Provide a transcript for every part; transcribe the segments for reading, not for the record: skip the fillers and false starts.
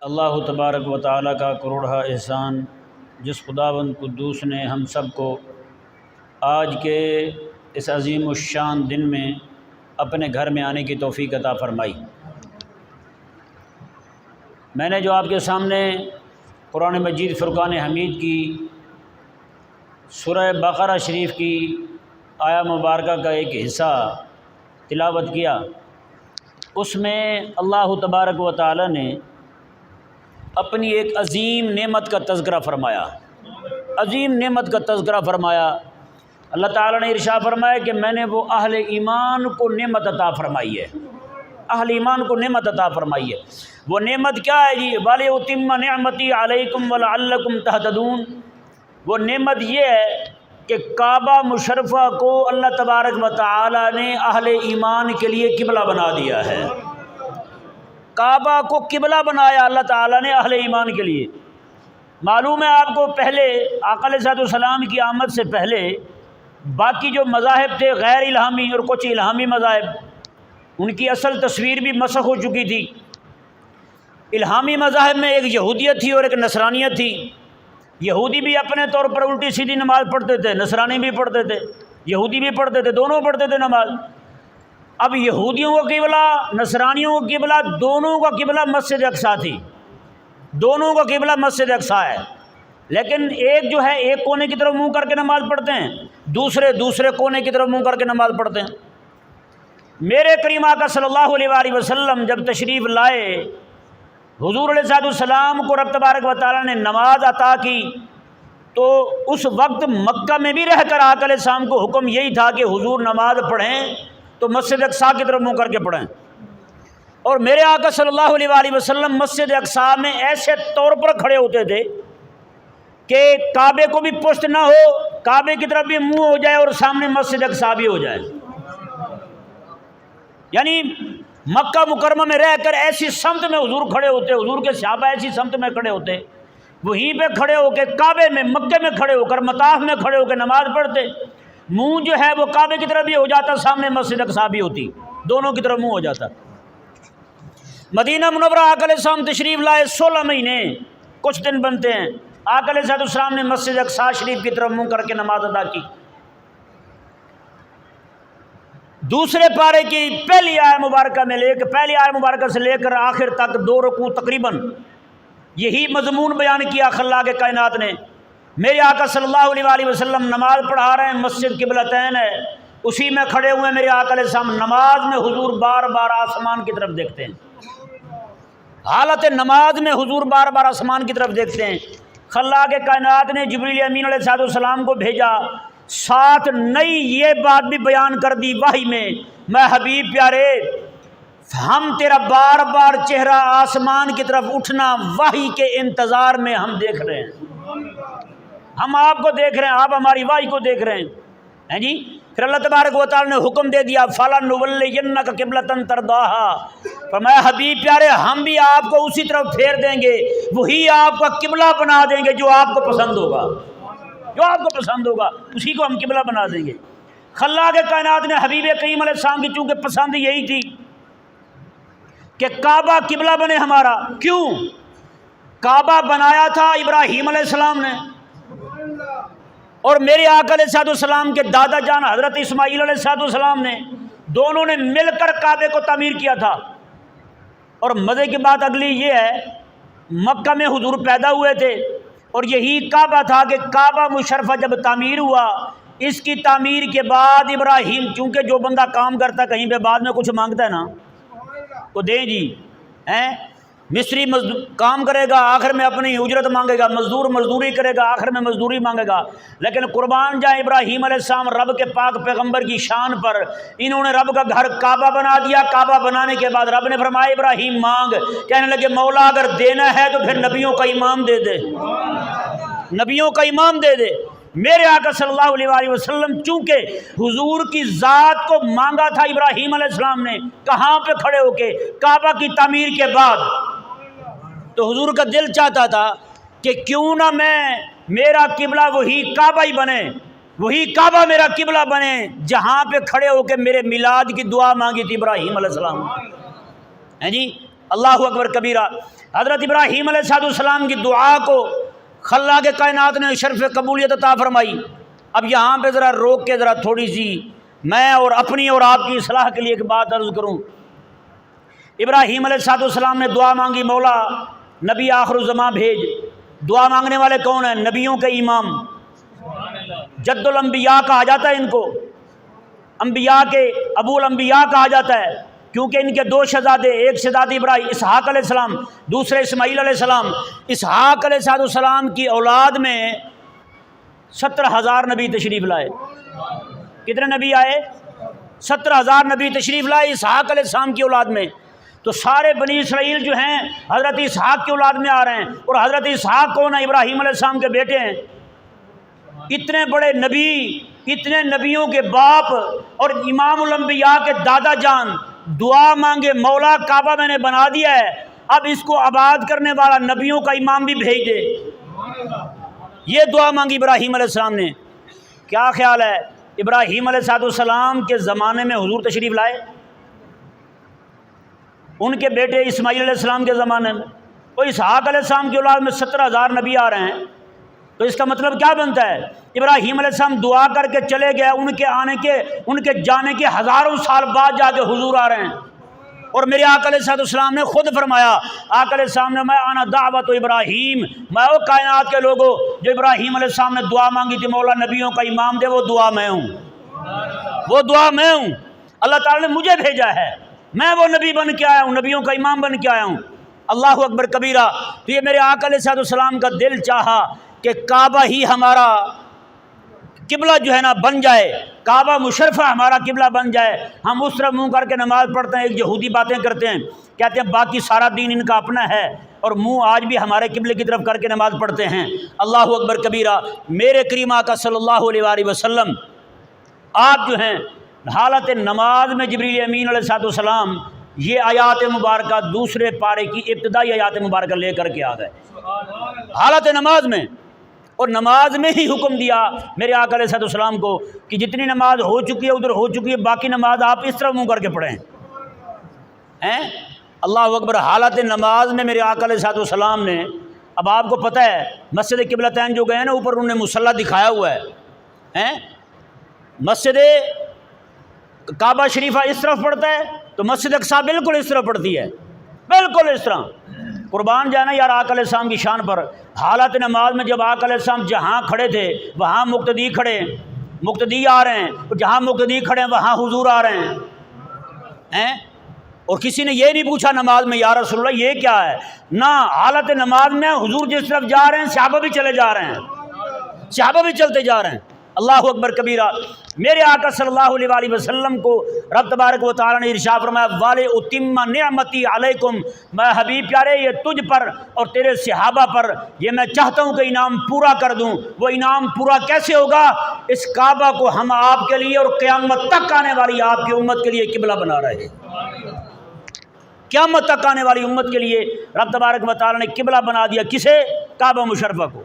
اللہ تبارک و تعالیٰ کا کروڑہ احسان جس خداوند قدوس نے ہم سب کو آج کے اس عظیم الشان دن میں اپنے گھر میں آنے کی توفیق عطا فرمائی۔ میں نے جو آپ کے سامنے قرآن مجید فرقان حمید کی سورہ بقرہ شریف کی آیہ مبارکہ کا ایک حصہ تلاوت کیا، اس میں اللہ تبارک و تعالیٰ نے اپنی ایک عظیم نعمت کا تذکرہ فرمایا، عظیم نعمت کا تذکرہ فرمایا۔ اللہ تعالیٰ نے ارشاد فرمایا کہ میں نے وہ اہل ایمان کو نعمت عطا فرمائی ہے، اہل ایمان کو نعمت عطا فرمائی ہے۔ وہ نعمت کیا ہے جی؟ وَلِأُتِمَّ نِعْمَتِي عَلَيْكُمْ وَلَعَلَّكُمْ تَهْتَدُونَ۔ وہ نعمت یہ ہے کہ کعبہ مشرفہ کو اللہ تبارک و تعالیٰ نے اہل ایمان کے لیے قبلہ بنا دیا ہے۔ کعبہ کو قبلہ بنایا اللہ تعالیٰ نے اہل ایمان کے لیے۔ معلوم ہے آپ کو، پہلے آقا علیہ الصلوۃ والسلام کی آمد سے پہلے باقی جو مذاہب تھے غیر الہامی اور کچھ الہامی مذاہب، ان کی اصل تصویر بھی مسخ ہو چکی تھی۔ الہامی مذاہب میں ایک یہودیت تھی اور ایک نصرانیت تھی۔ یہودی بھی اپنے طور پر الٹی سیدھی نماز پڑھتے تھے، نصرانی بھی پڑھتے تھے، یہودی بھی پڑھتے تھے، دونوں پڑھتے تھے نماز۔ اب یہودیوں کا قبلہ، نصرانیوں کا قبلہ، دونوں کا قبلہ مسجد اقصیٰ تھی، دونوں کا قبلہ مسجد اقصیٰ ہے۔ لیکن ایک جو ہے ایک کونے کی طرف منہ کر کے نماز پڑھتے ہیں، دوسرے کونے کی طرف منہ کر کے نماز پڑھتے ہیں۔ میرے کریم آقا صلی اللہ علیہ وآلہ وسلم جب تشریف لائے، حضور علیہ الصلوۃ والسلام کو رب تبارک و تعالیٰ نے نماز عطا کی، تو اس وقت مکہ میں بھی رہ کر آقا علیہ السلام کو حکم یہی تھا کہ حضور نماز پڑھیں تو مسجد اقصیٰ کی طرف منہ کر کے پڑھیں۔ اور میرے آقا صلی اللہ علیہ وآلہ وسلم مسجد اقصیٰ میں ایسے طور پر کھڑے ہوتے تھے کہ کعبے کو بھی پشت نہ ہو، کعبے کی طرف بھی منہ ہو جائے اور سامنے مسجد اقصیٰ بھی ہو جائے۔ یعنی مکہ مکرمہ میں رہ کر ایسی سمت میں حضور کھڑے ہوتے، حضور کے صحابہ ایسی سمت میں کھڑے ہوتے، وہیں پہ کھڑے ہو کے کعبے میں، مکے میں کھڑے ہو کر، مطاف میں کھڑے ہو کے نماز پڑھتے۔ منہ جو ہے وہ کعبے کی طرف بھی ہو جاتا، سامنے مسجد اقصیٰ بھی ہوتی، دونوں کی طرف منہ ہو جاتا۔ مدینہ منورہ آقا علیہ السلام تشریف لائے، 16 مہینے کچھ دن بنتے ہیں، آقا علیہ السلام نے مسجد اقصیٰ شریف کی طرف منہ کر کے نماز ادا کی۔ دوسرے پارے کی پہلی آیہ مبارکہ سے لے کر آخر تک 2 رکوع تقریباً یہی مضمون بیان کیا خلاق کائنات نے۔ میرے آقا صلی اللہ علیہ وآلہ وسلم نماز پڑھا رہے ہیں، مسجد قبلتین ہے، اسی میں کھڑے ہوئے میرے آقا علیہ السلام نماز میں حضور بار بار آسمان کی طرف دیکھتے ہیں، حالت نماز میں حضور بار بار آسمان کی طرف دیکھتے ہیں۔ خلاق کائنات نے جبریل امین علیہ السلام کو بھیجا، ساتھ نئی یہ بات بھی بیان کر دی وحی میں حبیب پیارے، ہم تیرا بار بار چہرہ آسمان کی طرف اٹھنا وحی کے انتظار میں ہم دیکھ رہے ہیں، ہم آپ کو دیکھ رہے ہیں، آپ ہماری وحی کو دیکھ رہے ہیں جی۔ پھر اللہ تبارک و تعالیٰ نے حکم دے دیا، فَلَنُوَلِّيَنَّكَ قِبْلَةً تَرْضَاهَا، فرمایا حبیب پیارے ہم بھی آپ کو اسی طرف پھیر دیں گے، وہی آپ کا قبلہ بنا دیں گے جو آپ کو پسند ہوگا، جو آپ کو پسند ہوگا اسی کو ہم قبلہ بنا دیں گے۔ خلاق کائنات نے حبیب کریم علیہ السلام کی چونکہ پسند یہی تھی کہ کعبہ قبلہ بنے ہمارا۔ کیوں؟ کعبہ بنایا تھا ابراہیم علیہ السلام نے، اور میرے آقا علیہ السلام کے دادا جان حضرت اسماعیل علیہ السلام نے، دونوں نے مل کر کعبے کو تعمیر کیا تھا۔ اور مزے کی بات اگلی یہ ہے، مکہ میں حضور پیدا ہوئے تھے اور یہی کعبہ تھا کہ کعبہ مشرفہ جب تعمیر ہوا، اس کی تعمیر کے بعد ابراہیم، چونکہ جو بندہ کام کرتا کہیں پہ بعد میں کچھ مانگتا ہے نا وہ دیں جی، مستری کام کرے گا آخر میں اپنی اجرت مانگے گا، مزدور مزدوری کرے گا آخر میں مزدوری مانگے گا۔ لیکن قربان جائیں ابراہیم علیہ السلام رب کے پاک پیغمبر کی شان پر، انہوں نے رب کا گھر کعبہ بنا دیا۔ کعبہ بنانے کے بعد رب نے فرمایا ابراہیم مانگ، کہنے لگے مولا اگر دینا ہے تو پھر نبیوں کا امام دے دے، نبیوں کا امام دے دے۔ میرے آقا صلی اللہ علیہ وآلہ وسلم چونکہ حضور کی ذات کو مانگا تھا ابراہیم علیہ السلام نے، کہاں پہ کھڑے ہو کے؟ کعبہ کی تعمیر کے بعد۔ تو حضور کا دل چاہتا تھا کہ کیوں نہ میرا قبلہ وہی کعبہ ہی بنے، وہی کعبہ میرا قبلہ بنے جہاں پہ کھڑے ہو کے میرے میلاد کی دعا مانگی تھی ابراہیم علیہ السلام، جی۔ اللہ اکبر کبیرہ۔ حضرت ابراہیم علیہ السلام کی دعا کو خلاق کائنات نے شرف قبولیت عطا فرمائی۔ اب یہاں پہ ذرا روک کے ذرا تھوڑی سی میں اور اپنی اور آپ کی اصلاح کے لیے ایک بات عرض کروں۔ ابراہیم علیہ السلام نے دعا مانگی، مولا نبی آخر الزماں بھیج۔ دعا مانگنے والے کون ہیں؟ نبیوں کے امام، جد الانبیاء کہا جاتا ہے ان کو، انبیاء کے ابو الانبیاء کہا جاتا ہے، کیونکہ ان کے دو شہزادے، ایک شہزادی ابراہیم اسحاق علیہ السلام، دوسرے اسماعیل علیہ السلام۔ اسحاق علیہ السلام کی اولاد میں 70,000 نبی تشریف لائے۔ کتنے نبی آئے؟ 70,000 نبی تشریف لائے اسحاق علیہ السلام کی اولاد میں۔ تو سارے بنی اسرائیل جو ہیں حضرت اسحاق کی اولاد میں آ رہے ہیں، اور حضرت اسحاق کون ہے؟ ابراہیم علیہ السلام کے بیٹے ہیں۔ اتنے بڑے نبی، اتنے نبیوں کے باپ اور امام الانبیاء کے دادا جان دعا مانگے، مولا کعبہ میں نے بنا دیا ہے، اب اس کو آباد کرنے والا نبیوں کا امام بھی بھیج دے۔ یہ دعا مانگی ابراہیم علیہ السلام نے۔ کیا خیال ہے ابراہیم علیہ السلام کے زمانے میں حضور تشریف لائے؟ ان کے بیٹے اسماعیل علیہ السلام کے زمانے میں، اور اسحاق علیہ السلام کی اولاد میں 70,000 نبی آ رہے ہیں۔ تو اس کا مطلب کیا بنتا ہے؟ ابراہیم علیہ السلام دعا کر کے چلے گئے، ان کے جانے کے ہزاروں سال بعد جا کے حضور آ رہے ہیں۔ اور میرے آقا علیہ السلام نے خود فرمایا، آقا علیہ السلام نے، میں آنا دعوت ابراہیم، میں وہ کائنات کے لوگوں جو ابراہیم علیہ السلام نے دعا مانگی تھی مولا نبیوں کا امام دے، وہ دعا میں ہوں، وہ دعا میں ہوں۔ اللہ تعالیٰ نے مجھے بھیجا ہے، میں وہ نبی بن کے آیا ہوں، نبیوں کا امام بن کے آیا ہوں۔ اللہ اکبر کبیرہ۔ تو یہ میرے آقا علیہ السلام کا دل چاہا کہ کعبہ ہی ہمارا قبلہ جو ہے نا بن جائے، کعبہ مشرفہ ہمارا قبلہ بن جائے۔ ہم اس طرح منہ کر کے نماز پڑھتے ہیں، ایک یہودی باتیں کرتے ہیں، کہتے ہیں باقی سارا دین ان کا اپنا ہے، اور منہ آج بھی ہمارے قبلے کی طرف کر کے نماز پڑھتے ہیں۔ اللہ اکبر کبیرہ۔ میرے کریم آقا صلی اللہ علیہ وآلہ وسلم آپ جو ہیں حالت نماز میں جبریل امین علیہ السلام یہ آیات مبارکہ دوسرے پارے کی ابتدائی آیات مبارکہ لے کر کے آ گئے حالت نماز میں، اور نماز میں ہی حکم دیا میرے آقا علیہ السلام کو کہ جتنی نماز ہو چکی ہے ادھر ہو چکی ہے، باقی نماز آپ اس طرح منہ کر کے پڑھیں۔ اللہ اکبر۔ حالت نماز میں میرے آقا علیہ السلام نے، اب آپ کو پتہ ہے مسجد قبلتین جو گئے نا اوپر انہوں نے مصلی دکھایا ہوا ہے، مسجد کعبہ شریفہ اس طرف پڑتا ہے تو مسجد اقصیٰ بالکل اس طرف پڑتی ہے، بالکل اس طرح۔ قربان جانا یار آقا علیہ السلام کی شان پر۔ حالت نماز میں جب آقا علیہ السلام جہاں کھڑے تھے وہاں مقتدی کھڑے، مقتدی آ رہے ہیں، اور جہاں مقتدی کھڑے ہیں وہاں حضور آ رہے ہیں، اور کسی نے یہ نہیں پوچھا نماز میں یا رسول اللہ یہ کیا ہے، نہ حالت نماز میں حضور جس طرف جا رہے ہیں صحابہ بھی چلے جا رہے ہیں، صحابہ بھی چلتے جا رہے ہیں۔ اللہ اکبر کبیرہ۔ میرے آقا صلی اللہ علیہ وآلہ وسلم کو رب تبارک و تعالیٰ نے ارشاد فرمایا وَلِأُتِمَّ نِعْمَتِي عَلَيْكُمْ، میں حبیب پیارے یہ تجھ پر اور تیرے صحابہ پر یہ میں چاہتا ہوں کہ انعام پورا کر دوں۔ وہ انعام پورا کیسے ہوگا؟ اس کعبہ کو ہم آپ کے لیے اور قیامت تک آنے والی آپ کی امت کے لیے قبلہ بنا رہے ہیں۔ قیامت تک آنے والی امت کے لیے رب تبارک و تعالیٰ نے قبلہ بنا دیا، کسے؟ کعبہ مشرفہ کو۔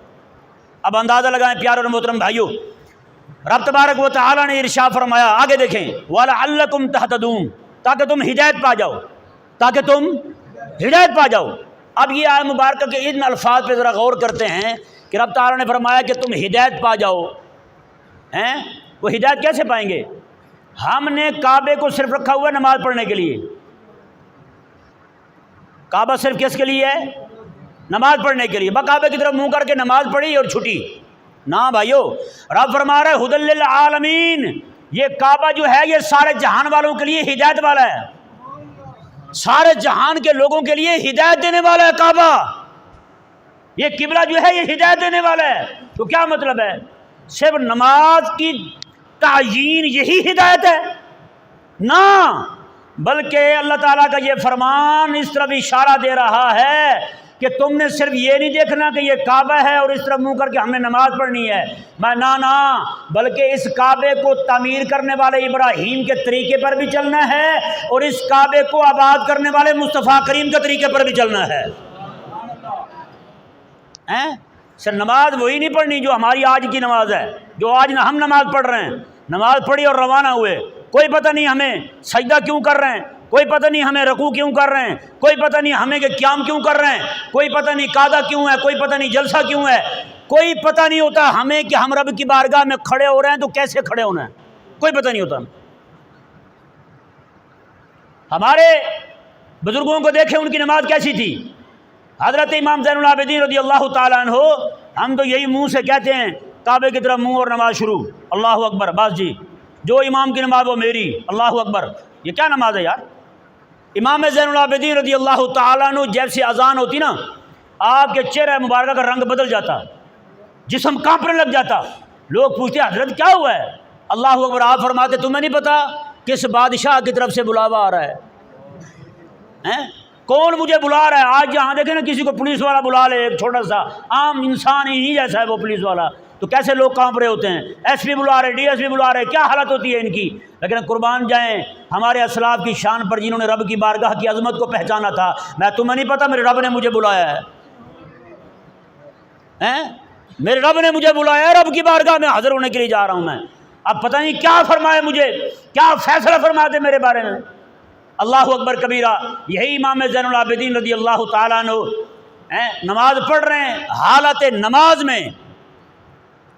اب اندازہ لگائیں پیارے اور محترم بھائیوں، رب تبارک و تعالیٰ نے ارشاد فرمایا، آگے دیکھیں وَلَعَلَّكُمْ تَهْتَدُونَ، تاکہ تم ہدایت پا جاؤ، تاکہ تم ہدایت پا جاؤ۔ اب یہ آیت مبارکہ کے ان الفاظ پہ ذرا غور کرتے ہیں کہ رب تعالیٰ نے فرمایا کہ تم ہدایت پا جاؤ، وہ ہدایت کیسے پائیں گے؟ ہم نے کعبے کو صرف رکھا ہوا ہے نماز پڑھنے کے لیے، کعبہ صرف کس کے لیے ہے؟ نماز پڑھنے کے لیے۔ کعبے کی طرف منہ کر کے نماز پڑھی اور چھٹی نہ بھائیو، رب فرما رہا ہے ھدی للعالمین، یہ کعبہ جو ہے یہ سارے جہان والوں کے لیے ہدایت والا ہے، سارے جہان کے لوگوں کے لیے ہدایت دینے والا ہے کعبہ۔ یہ قبلہ جو ہے یہ ہدایت دینے والا ہے۔ تو کیا مطلب ہے؟ صرف نماز کی تعیین یہی ہدایت ہے؟ نہ، بلکہ اللہ تعالیٰ کا یہ فرمان اس طرف اشارہ دے رہا ہے کہ تم نے صرف یہ نہیں دیکھنا کہ یہ کعبہ ہے اور اس طرف منہ کر کے ہم نے نماز پڑھنی ہے، نہ، بلکہ اس کعبے کو تعمیر کرنے والے ابراہیم کے طریقے پر بھی چلنا ہے اور اس کعبے کو آباد کرنے والے مصطفیٰ کریم کے طریقے پر بھی چلنا ہے۔ سر نماز وہی نہیں پڑھنی جو ہماری آج کی نماز ہے، جو آج ہم نماز پڑھ رہے ہیں، نماز پڑھی اور روانہ ہوئے، کوئی پتہ نہیں ہمیں سجدہ کیوں کر رہے ہیں، کوئی پتہ نہیں ہمیں رکوع کیوں کر رہے ہیں، کوئی پتہ نہیں ہمیں کہ قیام کیوں کر رہے ہیں، کوئی پتہ نہیں قعدہ کیوں ہے، کوئی پتہ نہیں جلسہ کیوں ہے، کوئی پتہ نہیں ہوتا ہمیں کہ ہم رب کی بارگاہ میں کھڑے ہو رہے ہیں تو کیسے کھڑے ہونا ہے، کوئی پتہ نہیں ہوتا۔ ہمارے بزرگوں کو دیکھیں ان کی نماز کیسی تھی۔ حضرت امام زین العابدین رضی اللہ تعالیٰ عنہ، ہم تو یہی منہ سے کہتے ہیں کعبے کی طرف منہ اور نماز شروع، اللہ اکبر، بس جی جو امام کی نماز وہ میری، اللہ اکبر۔ یہ کیا نماز ہے یار؟ امام زین العابدین رضی اللہ تعالیٰ عنہ جیسے اذان ہوتی نا، آپ کے چہرہ مبارکہ کا رنگ بدل جاتا، جسم کانپنے لگ جاتا۔ لوگ پوچھتے حضرت کیا ہوا ہے؟ اللہ اکبر، آپ فرماتے تمہیں نہیں پتا کس بادشاہ کی طرف سے بلاوا آ رہا ہے؟ کون مجھے بلا رہا ہے؟ آج یہاں دیکھیں نا، کسی کو پولیس والا بلا لے، ایک چھوٹا سا عام انسان ہی جیسا ہے وہ پولیس والا، تو کیسے لوگ کانپ رہے ہوتے ہیں۔ ایس پی بلا رہے، ڈی ایس پی بلا رہے، کیا حالت ہوتی ہے ان کی۔ لیکن قربان جائیں ہمارے اسلاف کی شان پر جنہوں نے رب کی بارگاہ کی عظمت کو پہچانا تھا۔ میں تمہیں نہیں پتا میرے رب نے مجھے بلایا ہے، میرے رب نے مجھے بلایا ہے، رب کی بارگاہ میں حاضر ہونے کے لیے جا رہا ہوں میں۔ اب پتہ نہیں کیا فرمائے مجھے، کیا فیصلہ فرما دے میرے بارے میں۔ اللہ اکبر کبیرہ۔ یہی امام زین العابدین رضی اللہ تعالیٰ عنہ نماز پڑھ رہے ہیں، حالت نماز میں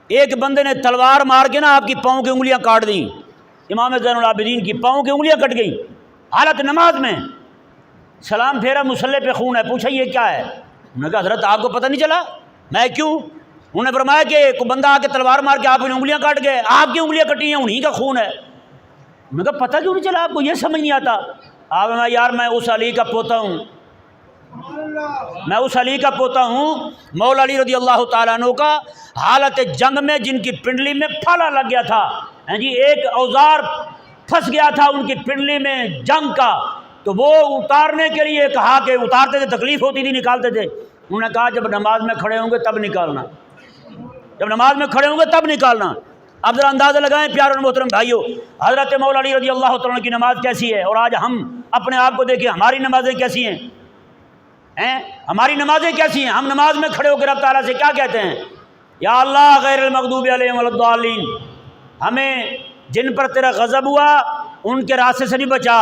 ایک بندے نے تلوار مار کے نا آپ کی پاؤں کی انگلیاں کاٹ دیں۔ امام زین العابدین کی پاؤں کی انگلیاں کٹ گئیں حالت نماز میں۔ سلام پھیرا، مصلی پہ خون ہے، پوچھا یہ کیا ہے؟ انہوں نے کہا حضرت آپ کو پتہ نہیں چلا؟ میں کیوں؟ انہوں نے فرمایا کہ کوئی بندہ آ کے تلوار مار کے آپ کی انگلیاں کاٹ گئے، آپ کی انگلیاں کٹی ہیں، انہی کا خون ہے۔ میں نے کہا پتہ کیوں نہیں چلا آپ کو؟ یہ سمجھ نہیں آتا۔ آپ میں یار میں اس علی کا پوتا ہوں، میں اس علی کا پوتا ہوں، مولا علی رضی اللہ تعالیٰ عنہ کا، حالت جنگ میں جن کی پنڈلی میں پھالا لگ گیا تھا، جی ایک اوزار پھنس گیا تھا ان کی پنڈلی میں جنگ کا، تو وہ اتارنے کے لیے کہا کہ اتارتے تھے، تکلیف ہوتی تھی، نکالتے تھے۔ انہوں نے کہا جب نماز میں کھڑے ہوں گے تب نکالنا، جب نماز میں کھڑے ہوں گے تب نکالنا۔ اب ذرا اندازہ لگائیں پیارے اور محترم بھائیوں، حضرت مولا علی رضی اللہ تعالیٰ عنہ کی نماز کیسی ہے، اور آج ہم اپنے آپ کو دیکھیں ہماری نمازیں کیسی ہیں، ہماری نمازیں کیسی ہیں۔ ہم نماز میں کھڑے ہو کے رب تعالیٰ سے کیا کہتے ہیں؟ یا اللہ غیر المغضوب علیہم ولا الضالین، ہمیں جن پر تیرا غضب ہوا ان کے راستے سے بھی بچا،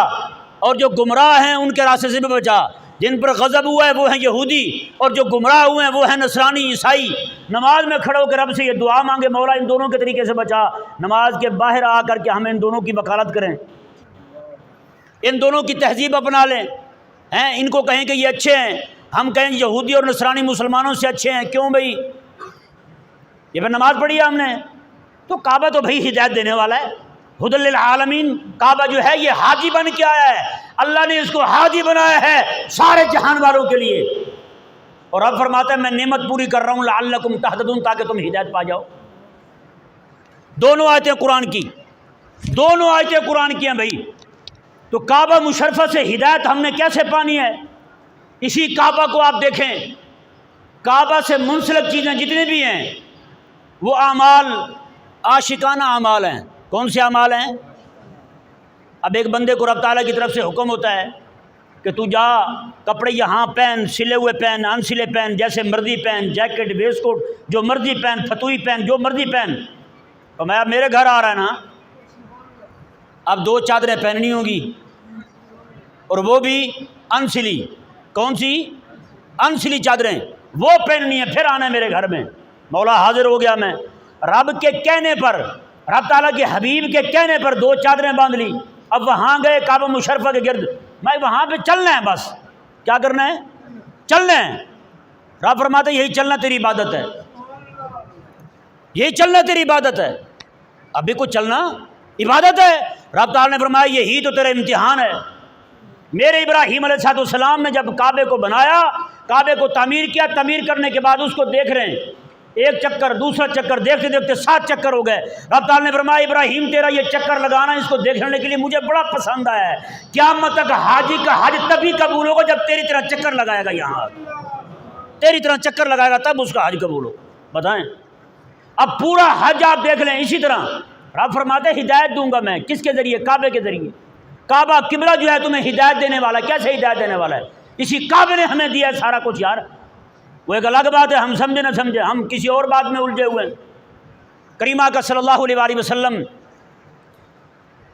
اور جو گمراہ ہیں ان کے راستے سے بھی بچا۔ جن پر غضب ہوا ہے وہ ہیں یہودی، اور جو گمراہ ہوئے ہیں وہ ہیں نصرانی عیسائی۔ نماز میں کھڑے ہو کے رب سے یہ دعا مانگے مولا ان دونوں کے طریقے سے بچا، نماز کے باہر آ کر کے ہم ان دونوں کی وکالت کریں، ان دونوں کی تہذیب اپنا لیں، ان کو کہیں کہ یہ اچھے ہیں، ہم کہیں یہودی اور نصرانی مسلمانوں سے اچھے ہیں۔ کیوں بھائی؟ یہ پھر نماز پڑھی ہے ہم نے تو کعبہ تو بھائی ہدایت دینے والا ہے، ہدی للعالمین۔ کعبہ جو ہے یہ حاجی بن کے آیا ہے، اللہ نے اس کو حاجی بنایا ہے سارے جہان والوں کے لیے، اور اب فرماتا ہے میں نعمت پوری کر رہا ہوں لعلکم تہتدون، تاکہ تم ہدایت پا جاؤ۔ دونوں آیتیں قرآن کی، دونوں آیتیں قرآن کی ہیں بھائی۔ تو کعبہ مشرفہ سے ہدایت ہم نے کیسے پانی ہے؟ اسی کعبہ کو آپ دیکھیں، کعبہ سے منسلک چیزیں جتنی بھی ہیں وہ اعمال عاشقانہ اعمال ہیں۔ کون سے اعمال ہیں؟ اب ایک بندے کو رب تعالیٰ کی طرف سے حکم ہوتا ہے کہ تو جا کپڑے یہاں پہن، سلے ہوئے پہن، ان سلے پہن، جیسے مرضی پہن، جیکٹ ویسٹ کوٹ جو مرضی پہن، فتوی پہن، جو مرضی پہن۔ تو میں اب میرے گھر آ رہا ہے نا، اب 2 چادریں پہننی ہوں گی، اور وہ بھی انسلی۔ کون سی؟ انسلی چادریں وہ پہننی ہے، پھر آنا ہے میرے گھر میں۔ مولا حاضر ہو گیا، میں رب کے کہنے پر، رب تعالیٰ کے حبیب کے کہنے پر 2 چادریں باندھ لی۔ اب وہاں گئے کعبہ مشرفہ کے گرد، میں وہاں پہ چلنا ہے، بس کیا کرنا ہے؟ چلنا ہے۔ رب فرماتے یہی چلنا تیری عبادت ہے، یہی چلنا تیری عبادت ہے۔ ابھی کچھ چلنا عبادت ہے۔ رب تعالیٰ نے فرمایا یہی تو تیرا امتحان ہے۔ میرے ابراہیم علیہ السلام نے جب کعبے کو بنایا، کعبے کو تعمیر کیا، تعمیر کرنے کے بعد اس کو دیکھ رہے ہیں، ایک چکر، دوسرا چکر، دیکھتے دیکھتے 7 چکر ہو گئے۔ رب تعالیٰ نے فرمایا ابراہیم تیرا یہ چکر لگانا، اس کو دیکھنے کے لیے مجھے بڑا پسند آیا ہے، قیامت تک حاجی کا حج تبھی قبول ہوگا جب تیری طرح چکر لگائے گا، یہاں تیری طرح چکر لگائے گا تب اس کا حج قبول ہو۔ بتائیں، اب پورا حج آپ دیکھ لیں اسی طرح۔ رب فرماتے ہدایت دوں گا میں، کس کے ذریعے؟ کعبے کے ذریعے۔ کعبہ قبلہ جو ہے تمہیں ہدایت دینے والا ہے۔ کیسے ہدایت دینے والا ہے؟ اسی کعبے نے ہمیں دیا ہے سارا کچھ یار۔ وہ ایک الگ بات ہے ہم سمجھے نہ سمجھے، ہم کسی اور بات میں الجھے ہوئے ہیں۔ کریمہ کا صلی اللہ علیہ وآلہ وسلم،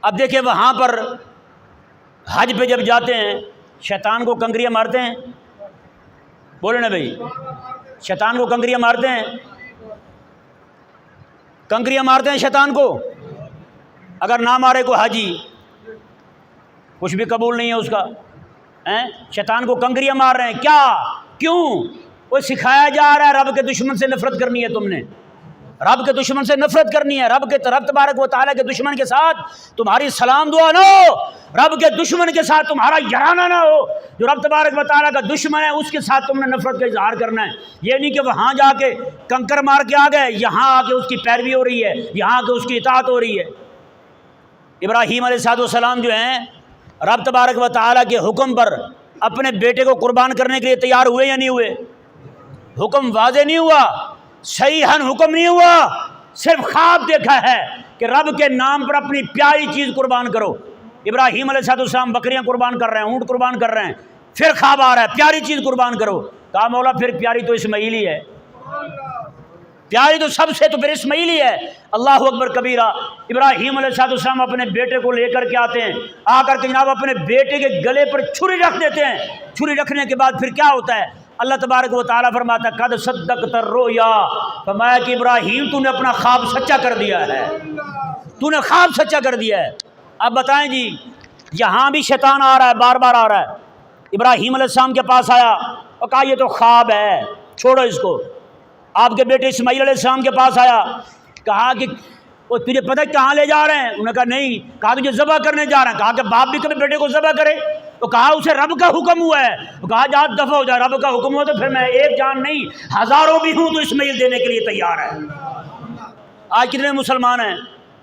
اب دیکھیں وہاں پر حج پہ جب جاتے ہیں شیطان کو کنکریاں مارتے ہیں، بولے نا بھائی، شیطان کو کنکریاں مارتے ہیں، کنکریاں مارتے ہیں شیطان کو. اگر نہ مارے کو حاجی کچھ بھی قبول نہیں ہے اس کا. شیطان کو کنکریاں مار رہے ہیں، کیا کیوں؟ وہ سکھایا جا رہا ہے رب کے دشمن سے نفرت کرنی ہے، تم نے رب کے دشمن سے نفرت کرنی ہے. رب تبارک و تعالیٰ کے دشمن کے ساتھ تمہاری سلام دعا نہ ہو، رب کے دشمن کے ساتھ تمہارا یارانہ نہ ہو. جو رب تبارک و تعالیٰ کا دشمن ہے اس کے ساتھ تم نے نفرت کا اظہار کرنا ہے. یہ نہیں کہ وہاں جا کے کنکر مار کے آ گئے، یہاں آ کے اس کی پیروی ہو رہی ہے، یہاں آ کے اس کی اطاعت ہو رہی ہے. ابراہیم علیہ السلام جو ہیں رب تبارک و تعالیٰ کے حکم پر اپنے بیٹے کو قربان کرنے کے لیے تیار ہوئے یا نہیں ہوئے؟ حکم واضح نہیں ہوا، صحیحاً حکم نہیں ہوا، صرف خواب دیکھا ہے کہ رب کے نام پر اپنی پیاری چیز قربان کرو. ابراہیم علیہ السلام بکریاں قربان کر رہے ہیں، اونٹ قربان کر رہے ہیں، پھر خواب آ رہا ہے پیاری چیز قربان کرو. کہا مولا پھر پیاری تو اسماعیل ہی ہے، پیاری تو سب سے تو پھر اسماعیل ہی ہے. اللہ اکبر کبیرہ. ابراہیم علیہ السلام اپنے بیٹے کو لے کر کے آتے ہیں، آ کر کے جناب اپنے بیٹے کے گلے پر چھری رکھ دیتے ہیں. چھری رکھنے کے بعد پھر کیا ہوتا ہے؟ اللہ تبارک و تعالیٰ فرماتا ہے قد صدقت الرؤیا، فرمایا کہ ابراہیم تو نے اپنا خواب سچا کر دیا ہے، تو نے خواب سچا کر دیا ہے. اب بتائیں جی، یہاں بھی شیطان آ رہا ہے، بار بار آ رہا ہے. ابراہیم علیہ السلام کے پاس آیا اور کہا یہ تو خواب ہے، چھوڑو اس کو. آپ کے بیٹے اسماعیل علیہ السلام کے پاس آیا، کہا کہ وہ تجھے پتہ کہاں لے جا رہے ہیں؟ انہوں نے کہا نہیں. کہا تجھے ذبح کرنے جا رہے ہیں. کہا کہ باپ بھی کبھی بیٹے کو ذبح کرے؟ تو کہا اسے رب کا حکم ہوا ہے. تو کہا جا دفع ہو جا، رب کا حکم ہوا تو پھر میں ایک جان نہیں ہزاروں بھی ہوں تو اسماعیل دینے کے لیے تیار ہے. آج کتنے مسلمان ہیں؟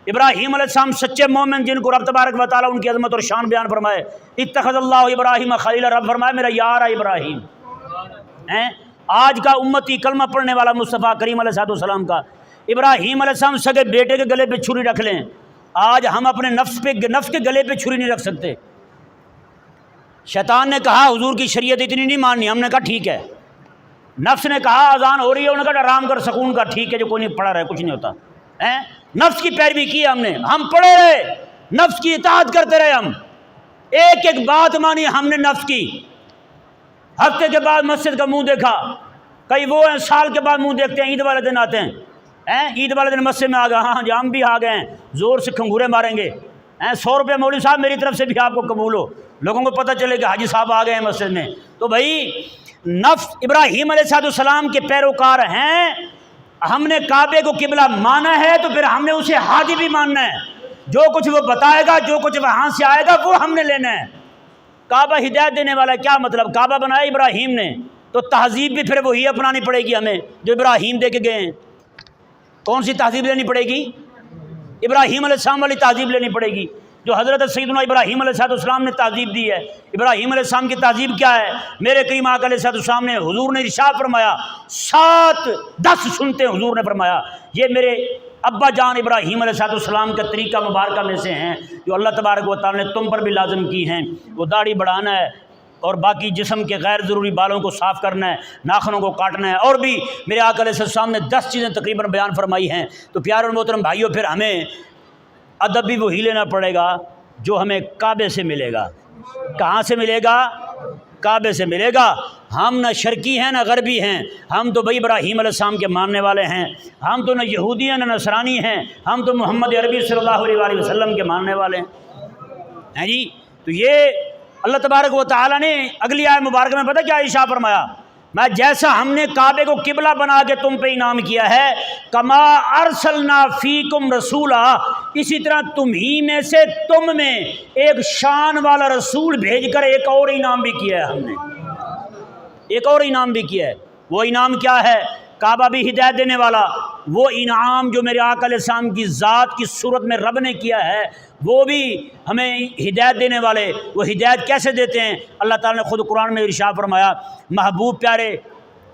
ابراہیم علیہ السلام سچے مومن جن کو رب تبارک و تعالیٰ ان کی عظمت اور شان بیان فرمائے. اتخذ اللہ ابراہیم خلیلا، رب فرمائے میرا یار ہے ابراہیم. آج کا امتی کلمہ پڑھنے والا مصطفیٰ کریم علیہ السلام کا ابراہیم علیہ السلام سگے بیٹے کے گلے پہ چھری رکھ لیں. آج ہم اپنے نفس کے گلے پہ چھری نہیں رکھ سکتے. شیطان نے کہا حضور کی شریعت اتنی نہیں ماننی، ہم نے کہا ٹھیک ہے. نفس نے کہا اذان ہو رہی ہے، انہوں نے کہا آرام کر سکون کا، ٹھیک ہے جو کوئی نہیں پڑھا رہے کچھ نہیں ہوتا. نفس کی پیروی کی ہم پڑھے رہے، نفس کی اطاعت کرتے رہے، ہم ایک ایک بات مانی ہم نے نفس کی. ہفتے کے بعد مسجد کا منہ دیکھا، کئی وہ ہیں سال کے بعد منہ دیکھتے ہیں، عید والے دن آتے ہیں، عید والے دن مسجد میں آ گئے، ہاں جی ہم بھی آ گئے ہیں، زور سے کھنگورے ماریں گے. 100 روپے مولوی صاحب میری طرف سے بھی آپ کو قبول ہو، لوگوں کو پتہ چلے کہ حاجی صاحب آ گئے ہیں مسجد میں. تو بھائی نفس ابراہیم علیہ السلام کے پیروکار ہیں. ہم نے کعبے کو قبلہ مانا ہے تو پھر ہم نے اسے ہادی بھی ماننا ہے. جو کچھ وہ بتائے گا، جو کچھ وہاں سے آئے گا وہ ہم نے لینا ہے. کعبہ ہدایت دینے والا، کیا مطلب؟ کعبہ بنایا ابراہیم نے تو تہذیب بھی پھر وہی اپنانی پڑے گی ہمیں جو ابراہیم دے کے گئے ہیں. کون سی تہذیب لینی پڑے گی؟ ابراہیم علیہ السلام والی تہذیب لینی پڑے گی جو حضرت سیدنا ابراہیم علیہ السلام نے تہذیب دی ہے. ابراہیم علیہ السلام کی تہذیب کیا ہے؟ میرے کریم آقا علیہ السلام نے، حضور نے ارشاد فرمایا، 7-10 سنتے حضور نے فرمایا یہ میرے ابا جان ابراہیم علیہ السلام کا طریقہ مبارکہ میں سے ہیں جو اللہ تبارک و تعالیٰ نے تم پر بھی لازم کی ہیں. وہ داڑھی بڑھانا ہے اور باقی جسم کے غیر ضروری بالوں کو صاف کرنا ہے، ناخنوں کو کاٹنا ہے، اور بھی میرے آقا علیہ السلام نے 10 چیزیں تقریباً بیان فرمائی ہیں. تو پیارے اور محترم بھائیوں، پھر ہمیں ادب بھی وہی لینا پڑے گا جو ہمیں کعبے سے ملے گا. کہاں سے ملے گا؟ کعبے سے ملے گا. ہم نہ شرقی ہیں نہ غربی ہیں، ہم تو بھائی ابراہیم علیہ السلام کے ماننے والے ہیں. ہم تو نہ یہودی ہیں نہ نصرانی ہیں، ہم تو محمد عربی صلی اللہ علیہ وآلہ وسلم کے ماننے والے ہیں جی. تو یہ اللہ تبارک و تعالیٰ نے اگلی آیت مبارک میں پتہ کیا ارشاد فرمایا؟ میں جیسا ہم نے کعبے کو قبلہ بنا کے تم پہ انعام کیا ہے، کما ارسلنا فیکم رسولا، اسی طرح تم ہی میں سے تم میں ایک شان والا رسول بھیج کر ایک اور انعام بھی کیا ہے. ہم نے ایک اور انعام بھی کیا ہے. وہ انعام کیا ہے؟ کعبہ بھی ہدایت دینے والا، وہ انعام جو میرے آقا علیہ السلام کی ذات کی صورت میں رب نے کیا ہے وہ بھی ہمیں ہدایت دینے والے. وہ ہدایت کیسے دیتے ہیں؟ اللہ تعالیٰ نے خود قرآن میں ارشاد فرمایا، محبوب پیارے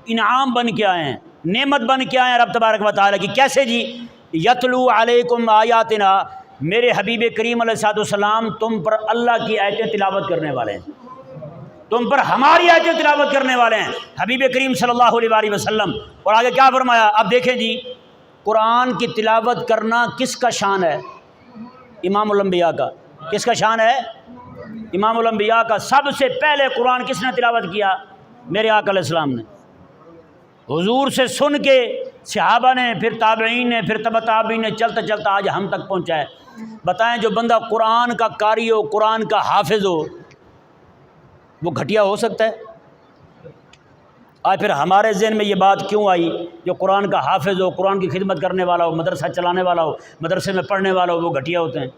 انعام بن کے آئے ہیں، نعمت بن کے آئے ہیں رب تبارک و تعالیٰ کی. کیسے جی؟ یتلو علیکم آیاتنا، میرے حبیب کریم علیہ السلام تم پر اللہ کی آیتیں تلاوت کرنے والے ہیں، تم پر ہماری آیتیں تلاوت کرنے والے ہیں حبیب کریم صلی اللہ علیہ وآلہ وسلم. اور آگے کیا فرمایا؟ اب دیکھیں جی، قرآن کی تلاوت کرنا کس کا شان ہے؟ امام الانبیاء کا. کس کا شان ہے؟ امام الانبیاء کا سب سے پہلے قرآن کس نے تلاوت کیا؟ میرے آقا علیہ السلام نے، حضور سے سن کے صحابہ نے، پھر تابعین نے، پھر تبع تابعین نے، چلتا چلتا آج ہم تک پہنچا ہے۔ بتائیں جو بندہ قرآن کا قاری ہو، قرآن کا حافظ ہو، وہ گھٹیا ہو سکتا ہے؟ آج پھر ہمارے ذہن میں یہ بات کیوں آئی جو قرآن کا حافظ ہو، قرآن کی خدمت کرنے والا ہو، مدرسہ چلانے والا ہو، مدرسے میں پڑھنے والا ہو، وہ گھٹیا ہوتے ہیں؟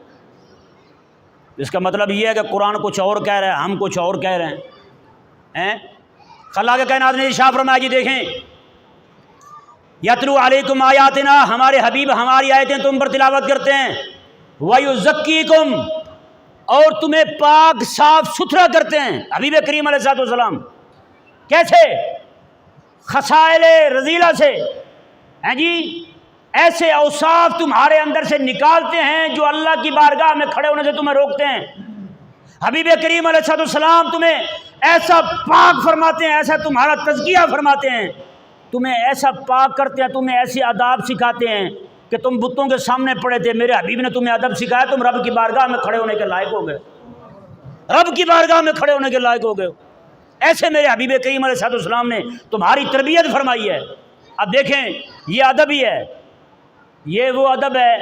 اس کا مطلب یہ ہے کہ قرآن کچھ اور کہہ رہا ہے، ہم کچھ اور کہہ رہے ہیں۔ خلا کے کائنات نے ارشاد فرمایا، جی دیکھیں، یتلو علیکم آیاتنا، ہمارے حبیب ہماری آیتیں تم پر تلاوت کرتے ہیں، ویزکیکم، اور تمہیں پاک صاف ستھرا کرتے ہیں۔ حبیب کریم علیہ الصلوۃ والسلام کیسے؟ خصائل رذیلہ سے، ہیں جی، ایسے اوصاف تمہارے اندر سے نکالتے ہیں جو اللہ کی بارگاہ میں کھڑے ہونے سے تمہیں روکتے ہیں۔ حبیب کریم علیہ الصلوۃ والسلام تمہیں ایسا پاک فرماتے ہیں، ایسا تمہارا تزکیہ فرماتے ہیں، تمہیں ایسا پاک کرتے ہیں، تمہیں ایسے آداب سکھاتے ہیں کہ تم بتوں کے سامنے پڑے تھے، میرے حبیب نے تمہیں ادب سکھایا، تم رب کی بارگاہ میں کھڑے ہونے کے لائق ہو گئے، رب کی بارگاہ میں کھڑے ہونے کے لائق ہو گئے۔ ایسے میرے حبیب کریم علیہ الصلوۃ والسلام نے تمہاری تربیت فرمائی ہے۔ اب دیکھیں، یہ ادب ہی ہے، یہ وہ ادب ہے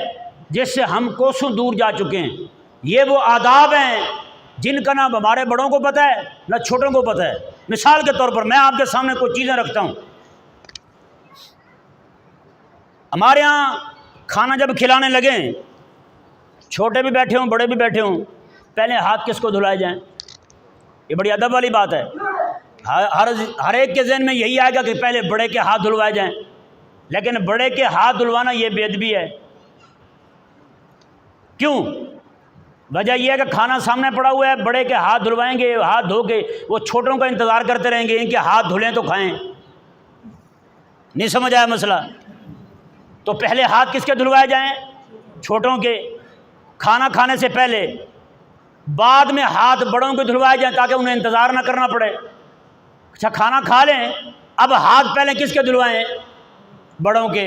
جس سے ہم کوسوں دور جا چکے ہیں، یہ وہ آداب ہیں جن کا نہ ہمارے بڑوں کو پتہ ہے نہ چھوٹوں کو پتہ ہے۔ مثال کے طور پر میں آپ کے سامنے کچھ چیزیں رکھتا ہوں۔ ہمارے ہاں کھانا جب کھلانے لگیں، چھوٹے بھی بیٹھے ہوں بڑے بھی بیٹھے ہوں، پہلے ہاتھ کس کو دھلائے جائیں؟ یہ بڑی ادب والی بات ہے۔ ہر ایک کے ذہن میں یہی آئے گا کہ پہلے بڑے کے ہاتھ دھلوائے جائیں، لیکن بڑے کے ہاتھ دھلوانا یہ بے ادبی ہے۔ کیوں؟ وجہ یہ ہے کہ کھانا سامنے پڑا ہوا ہے، بڑے کے ہاتھ دھلوائیں گے، ہاتھ دھو کے وہ چھوٹوں کا انتظار کرتے رہیں گے ان کے ہاتھ دھلیں تو کھائیں۔ نہیں سمجھ آیا مسئلہ؟ تو پہلے ہاتھ کس کے دھلوائے جائیں؟ چھوٹوں کے، کھانا کھانے سے پہلے، بعد میں ہاتھ بڑوں کے دھلوائے جائیں تاکہ انہیں انتظار نہ کرنا پڑے۔ اچھا کھانا کھا لیں، اب ہاتھ پہلے کس کے دھلوائیں؟ بڑوں کے،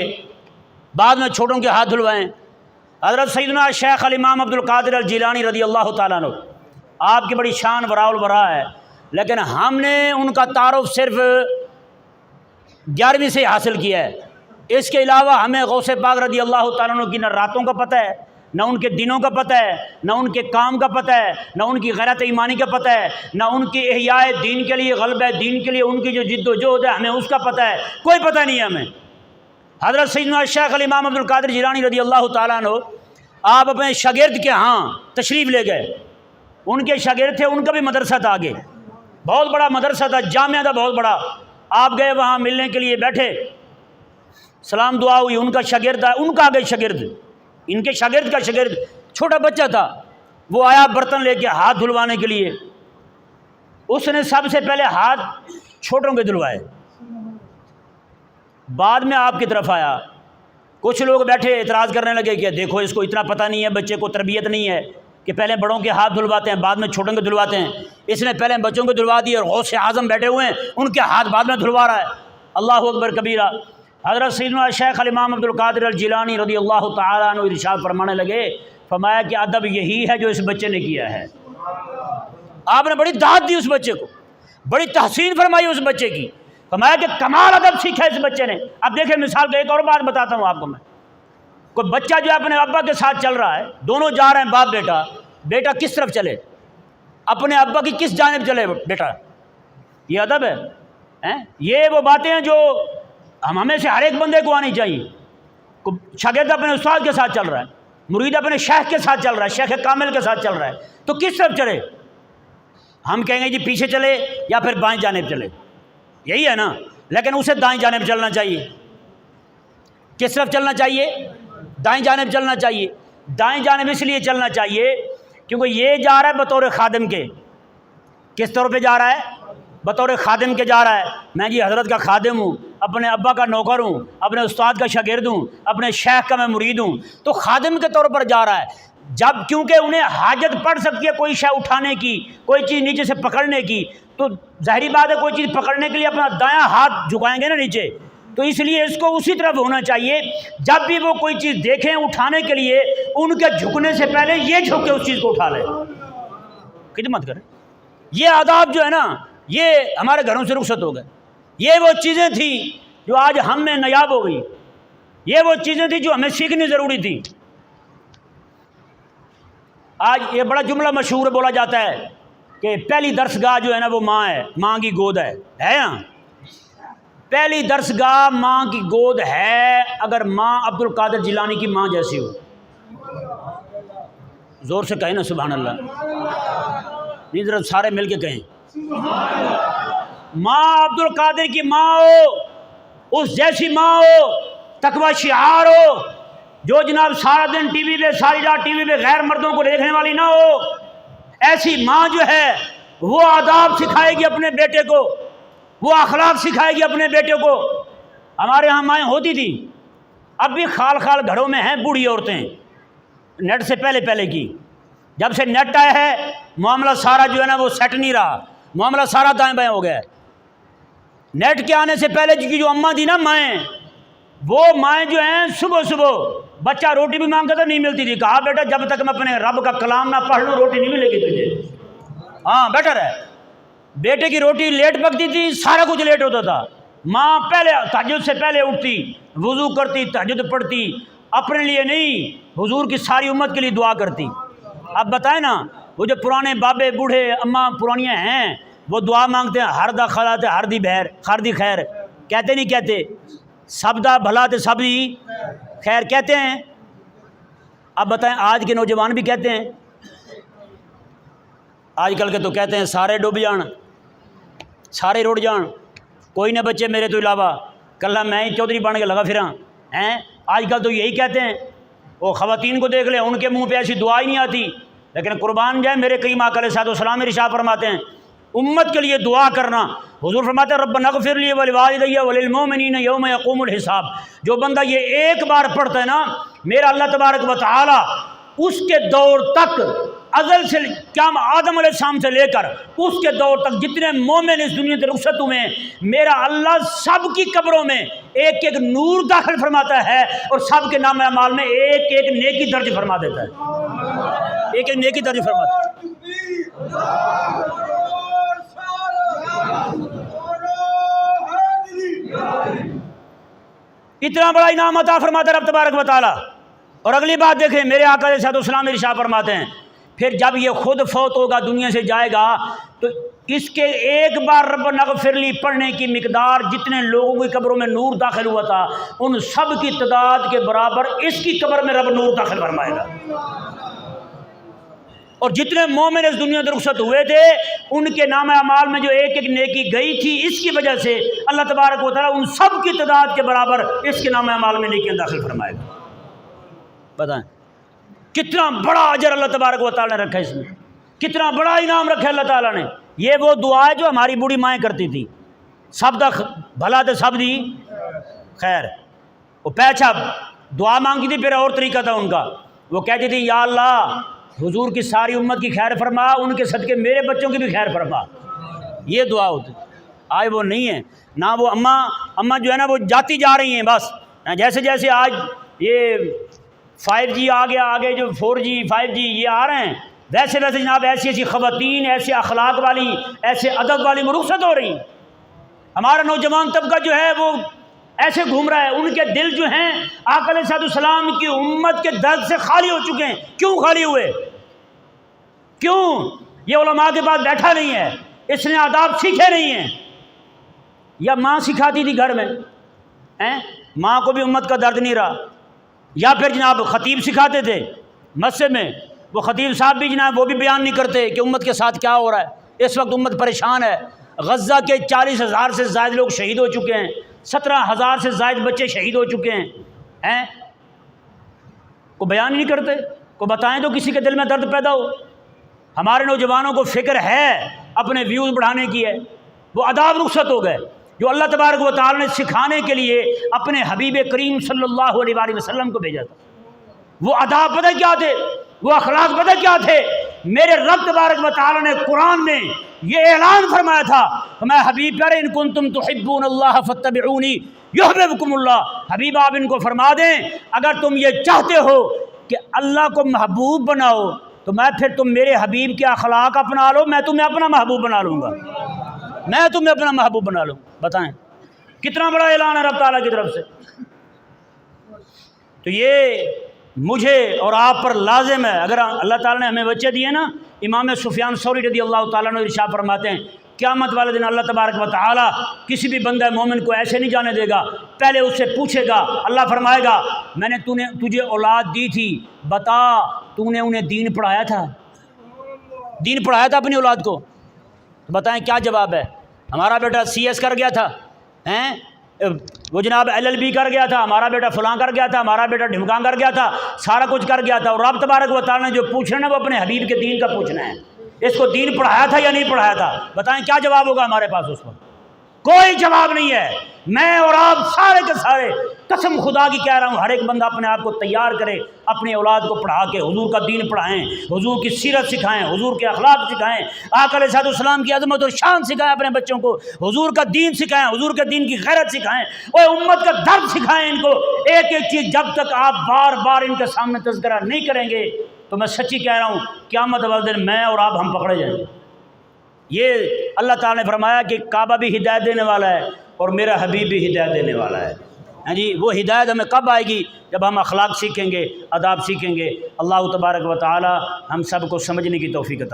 بعد میں چھوٹوں کے ہاتھ دھلوائیں۔ حضرت سیدنا شیخ الامام عبد القادر الجیلانی رضی اللہ تعالیٰ عنہ، آپ کی بڑی شان وراء البراء ہے، لیکن ہم نے ان کا تعارف صرف 11ویں سے حاصل کیا ہے۔ اس کے علاوہ ہمیں غوث پاک رضی اللہ تعالیٰ عنہ کی نہ راتوں کا پتہ ہے، نہ ان کے دنوں کا پتہ ہے، نہ ان کے کام کا پتہ ہے، نہ ان کی غیرت ایمانی کا پتہ ہے، نہ ان کی احیاء دین کے لیے، غلبہ دین کے لیے ان کی جو جد و جہد ہے ہمیں اس کا پتہ ہے، کوئی پتہ نہیں ہے ہمیں۔ حضرت سیدنا شیخ الامام عبد القادر جیلانی رضی اللہ تعالیٰ عنہ، آپ اپنے شاگرد کے ہاں تشریف لے گئے، ان کے شاگرد تھے، ان کا بھی مدرسہ تھا آگے، بہت بڑا مدرسہ تھا، جامعہ تھا بہت بڑا۔ آپ گئے وہاں ملنے کے لیے، بیٹھے، سلام دعا ہوئی، ان کا شاگرد آیا، ان کا آگے شاگرد، ان کے شاگرد کا شاگرد چھوٹا بچہ تھا، وہ آیا برتن لے کے ہاتھ دھلوانے کے لیے، اس نے سب سے پہلے ہاتھ چھوٹوں کے دھلوائے، بعد میں آپ کی طرف آیا۔ کچھ لوگ بیٹھے اعتراض کرنے لگے کہ دیکھو اس کو اتنا پتہ نہیں ہے، بچے کو تربیت نہیں ہے کہ پہلے بڑوں کے ہاتھ دھلواتے ہیں بعد میں چھوٹوں کے دھلواتے ہیں، اس نے پہلے بچوں کو دھلوا دی اور غوث اعظم بیٹھے ہوئے ہیں ان کے ہاتھ بعد میں دھلوا رہا ہے۔ اللہ اکبر کبیرہ۔ حضرت سیدنا شیخ الامام عبد القادر الجیلانی رضی اللہ تعالیٰ عنہ ارشاد فرمانے لگے، فرمایا کہ ادب یہی ہے جو اس بچے نے کیا ہے۔ آپ نے بڑی داد دی اس بچے کو، بڑی تحسین فرمائی اس بچے کی، فرمایا کہ کمال ادب سیکھا اس بچے نے۔ اب دیکھیں مثال کے ایک اور بات بتاتا ہوں آپ کو میں، کوئی بچہ جو ہے اپنے ابا کے ساتھ چل رہا ہے، دونوں جا رہے ہیں باپ بیٹا، بیٹا کس طرف چلے؟ اپنے ابا کی کس جانب چلے بیٹا؟ یہ ادب ہے؟ یہ وہ باتیں ہیں جو ہمیں سے ہر ایک بندے کو آنی چاہیے۔ شاگرد اپنے استاد کے ساتھ چل رہا ہے، مرید اپنے شیخ کے ساتھ چل رہا ہے، شیخ کامل کے ساتھ چل رہا ہے، تو کس طرف چلے؟ ہم کہیں گے جی پیچھے چلے یا پھر بائیں جانب چلے، یہی ہے نا، لیکن اسے دائیں جانب چلنا چاہیے۔ کس طرف چلنا چاہیے؟ دائیں جانب چلنا چاہیے۔ دائیں جانب اس لیے چلنا چاہیے کیونکہ یہ جا رہا ہے بطور خادم کے۔ کس طور پہ جا رہا ہے؟ بطور خادم کے جا رہا ہے، میں جی حضرت کا خادم ہوں، اپنے ابا کا نوکر ہوں، اپنے استاد کا شاگرد ہوں، اپنے شیخ کا میں مرید ہوں، تو خادم کے طور پر جا رہا ہے۔ جب کیونکہ انہیں حاجت پڑ سکتی ہے کوئی شے اٹھانے کی، کوئی چیز نیچے سے پکڑنے کی، تو ظاہری بات ہے کوئی چیز پکڑنے کے لیے اپنا دایاں ہاتھ جھکائیں گے نا نیچے، تو اس لیے اس کو اسی طرف ہونا چاہیے۔ جب بھی وہ کوئی چیز دیکھیں اٹھانے کے لیے، ان کے جھکنے سے پہلے یہ جھک کے اس چیز کو اٹھا لیں۔ خدمت کریں. یہ آداب جو ہے نا یہ ہمارے گھروں سے رخصت ہو گئے. یہ وہ چیزیں تھیں جو آج ہم میں نایاب ہو گئی. یہ وہ چیزیں تھیں جو ہمیں سیکھنی ضروری تھی. آج یہ بڑا جملہ مشہور بولا جاتا ہے کہ پہلی درسگاہ جو ہے نا وہ ماں ہے، ماں کی گود ہے نا. پہلی درسگاہ ماں کی گود ہے اگر ماں عبد القادر جیلانی کی ماں جیسی ہو. زور سے کہیں نا سبحان اللہ. نہیں ذرا سارے مل کے کہیں ماں عبد القادر کی ماں ہو، اس جیسی ماں ہو، تقوی شعار ہو، جو جناب سارا دن ٹی وی پہ ساری رات ٹی وی پہ غیر مردوں کو دیکھنے والی نہ ہو. ایسی ماں جو ہے وہ آداب سکھائے گی اپنے بیٹے کو، وہ اخلاق سکھائے گی اپنے بیٹے کو. ہمارے ہاں مائیں ہوتی تھی، اب بھی خال خال گھروں میں ہیں بوڑھی عورتیں نیٹ سے پہلے کی. جب سے نیٹ آیا ہے معاملہ سارا جو ہے نا وہ سیٹ نہیں رہا، معاملہ سارا دائیں بائیں ہو گیا ہے. نیٹ کے آنے سے پہلے کی جو اماں تھی نا مائیں، وہ مائیں جو ہیں صبح بچہ روٹی بھی مانگتا تھا نہیں ملتی تھی. کہا بیٹا جب تک میں اپنے رب کا کلام نہ پڑھ لوں روٹی نہیں ملے گی تجھے. ہاں بیٹر ہے. بیٹے کی روٹی لیٹ پکتی تھی، سارا کچھ لیٹ ہوتا تھا. ماں پہلے تہجد سے پہلے اٹھتی، وضو کرتی، تہجد پڑھتی، اپنے لیے نہیں حضور کی ساری امت کے لیے دعا کرتی. اب بتائیں نا وہ جو پرانے بابے بوڑھے اماں پرانیاں ہیں وہ دعا مانگتے ہیں ہر دا خلا تے ہر دی بہر خر دی خیر کہتے نہیں کہتے؟ سب دا بھلا تے سب دی خیر کہتے ہیں. اب بتائیں آج کے نوجوان بھی کہتے ہیں؟ آج کل کے تو کہتے ہیں سارے ڈوب جان، سارے روڑ جان، کوئی نہ بچے میرے تو علاوہ، کل میں ہی چودھری بن کے لگا پھراں ہیں. آج کل تو یہی کہتے ہیں. وہ خواتین کو دیکھ لیں ان کے منہ پہ ایسی دعا ہی نہیں آتی، لیکن قربان جائے میرے کریم آقا علیہ الصلوۃ والسلام ارشاد فرماتے ہیں امت کے لیے دعا کرنا. حضور فرماتے ہیں ربنا اغفر لی ولوالدی وللمؤمنین یوم یقوم الحساب. جو بندہ یہ ایک بار پڑھتا ہے نا میرا اللہ تبارک و تعالی اس کے دور تک ازل سے کیا آدم علیہ السلام سے لے کر اس کے دور تک جتنے مومن اس دنیا سے رخصت ہوئے ہیں میرا اللہ سب کی قبروں میں ایک ایک نور داخل فرماتا ہے اور سب کے نام اعمال میں ایک ایک نیکی درج فرما دیتا ہے. ایک ایک نیکی درج فرماتا ہے. اتنا بڑا انعام عطا فرماتا ہے رب تبارک و تعالی. اور اگلی بات دیکھیں میرے آقا علیہ الصلوۃ والسلام ارشاد فرماتے ہیں پھر جب یہ خود فوت ہوگا دنیا سے جائے گا تو اس کے ایک بار ربنا اغفر لی پڑھنے کی مقدار جتنے لوگوں کی قبروں میں نور داخل ہوا تھا ان سب کی تعداد کے برابر اس کی قبر میں رب نور داخل فرمائے گا. اور جتنے مومن اس دنیا سے رخصت ہوئے تھے ان کے نام اعمال میں جو ایک ایک نیکی گئی تھی اس کی وجہ سے اللہ تبارک و تعالیٰ ان سب کی تعداد کے برابر اس کے نام اعمال میں نیکیاں داخل فرمائے گا. بتائیں کتنا بڑا اجر اللہ تبارک و تعالیٰ نے رکھا اس میں، کتنا بڑا انعام رکھا اللہ تعالیٰ نے. یہ وہ دعا ہے جو ہماری بوڑھی مائیں کرتی تھی سب دا بھلا تے سب دی خیر. وہ پیچھا دعا مانگتی تھی پھر اور طریقہ تھا ان کا. وہ کہتی تھی یا اللہ حضور کی ساری امت کی خیر فرما، ان کے صدقے میرے بچوں کی بھی خیر فرما. یہ دعا ہوتی. آج وہ نہیں ہے نہ. وہ اماں جو ہے نا وہ جاتی جا رہی ہیں بس. جیسے جیسے آج یہ 5G آ گیا، آگے جو 4G 5G یہ آ رہے ہیں ویسے ویسے جناب ایسی ایسی خواتین ایسے اخلاق والی ایسے ادب والی مرخصت ہو رہی ہیں. ہمارا نوجوان طبقہ جو ہے وہ ایسے گھوم رہا ہے. ان کے دل جو ہیں آقا علیہ السلام کی امت کے درد سے خالی ہو چکے ہیں. کیوں خالی ہوئے؟ کیوں؟ یہ علماء کے پاس بیٹھا نہیں ہے، اس نے آداب سیکھے نہیں ہیں. یا ماں سکھاتی تھی گھر میں، ماں کو بھی امت کا درد نہیں رہا. یا پھر جناب خطیب سکھاتے تھے مسجد میں، وہ خطیب صاحب بھی جناب وہ بھی بیان نہیں کرتے کہ امت کے ساتھ کیا ہو رہا ہے. اس وقت امت پریشان ہے. غزہ کے 40,000 سے زائد لوگ شہید ہو چکے ہیں، 17,000 سے زائد بچے شہید ہو چکے ہیں. کو بیان نہیں کرتے، کو بتائیں تو کسی کے دل میں درد پیدا ہو. ہمارے نوجوانوں کو فکر ہے اپنے ویوز بڑھانے کی ہے، وہ آداب رخصت ہو گئے جو اللہ تبارک و تعالی نے سکھانے کے لیے اپنے حبیب کریم صلی اللہ علیہ وآلہ وسلم کو بھیجا تھا. وہ آداب پتہ کیا تھے، وہ اخلاق پتہ کیا تھے؟ میرے رب تبارک و تعالی نے قرآن میں یہ اعلان فرمایا تھا کہ میں حبیب پیارے ان کنتم تحبون اللہ فاتبعونی یحببکم اللہ. حبیب آپ ان کو فرما دیں اگر تم یہ چاہتے ہو کہ اللہ کو محبوب بناؤ تو میں پھر تم میرے حبیب کے اخلاق اپنا لو، میں تمہیں اپنا محبوب بنا لوں گا، میں تمہیں اپنا محبوب بنا لوں۔ بتائیں کتنا بڑا اعلان ہے رب تعالیٰ کی طرف سے۔ تو یہ مجھے اور آپ پر لازم ہے، اگر اللہ تعالیٰ نے ہمیں بچے دیے نا، امام سفیان ثوری رضی اللہ تعالیٰ عنہ ارشاد فرماتے ہیں قیامت والے دن اللہ تبارک و تعالیٰ کسی بھی بندہ مومن کو ایسے نہیں جانے دے گا، پہلے اس سے پوچھے گا، اللہ فرمائے گا میں نے تجھے اولاد دی تھی، بتا تو نے انہیں دین پڑھایا تھا؟ دین پڑھایا تھا اپنی اولاد کو؟ بتائیں کیا جواب ہے؟ ہمارا بیٹا سی ایس کر گیا تھا، وہ جناب LLB کر گیا تھا، ہمارا بیٹا فلاں کر گیا تھا، ہمارا بیٹا ڈھمکاں کر گیا تھا، سارا کچھ کر گیا تھا، اور رب تبارک و تعالیٰ نے جو پوچھنا ہے وہ اپنے حبیب کے دین کا پوچھنا ہے، اس کو دین پڑھایا تھا یا نہیں پڑھایا تھا؟ بتائیں کیا جواب ہوگا ہمارے پاس اس وقت؟ کوئی جواب نہیں ہے۔ میں اور آپ سارے کے سارے قسم خدا کی کہہ رہا ہوں، ہر ایک بندہ اپنے آپ کو تیار کرے، اپنی اولاد کو پڑھا کے حضور کا دین پڑھائیں، حضور کی سیرت سکھائیں، حضور کے اخلاق سکھائیں، آقا علیہ السلام کی عظمت اور شان سکھائیں اپنے بچوں کو، حضور کا دین سکھائیں، حضور کے دین کی غیرت سکھائیں، اور امت کا درد سکھائیں ان کو۔ ایک ایک چیز جب تک آپ بار بار ان کے سامنے تذکرہ نہیں کریں گے تو میں سچی کہہ رہا ہوں قیامت والے دن میں اور آپ ہم پکڑے جائیں گے۔ یہ اللہ تعالیٰ نے فرمایا کہ کعبہ بھی ہدایت دینے والا ہے اور میرا حبیب بھی ہدایت دینے والا ہے۔ ہاں جی، وہ ہدایت ہمیں کب آئے گی؟ جب ہم اخلاق سیکھیں گے، آداب سیکھیں گے۔ اللہ تبارک و تعالی ہم سب کو سمجھنے کی توفیق عطا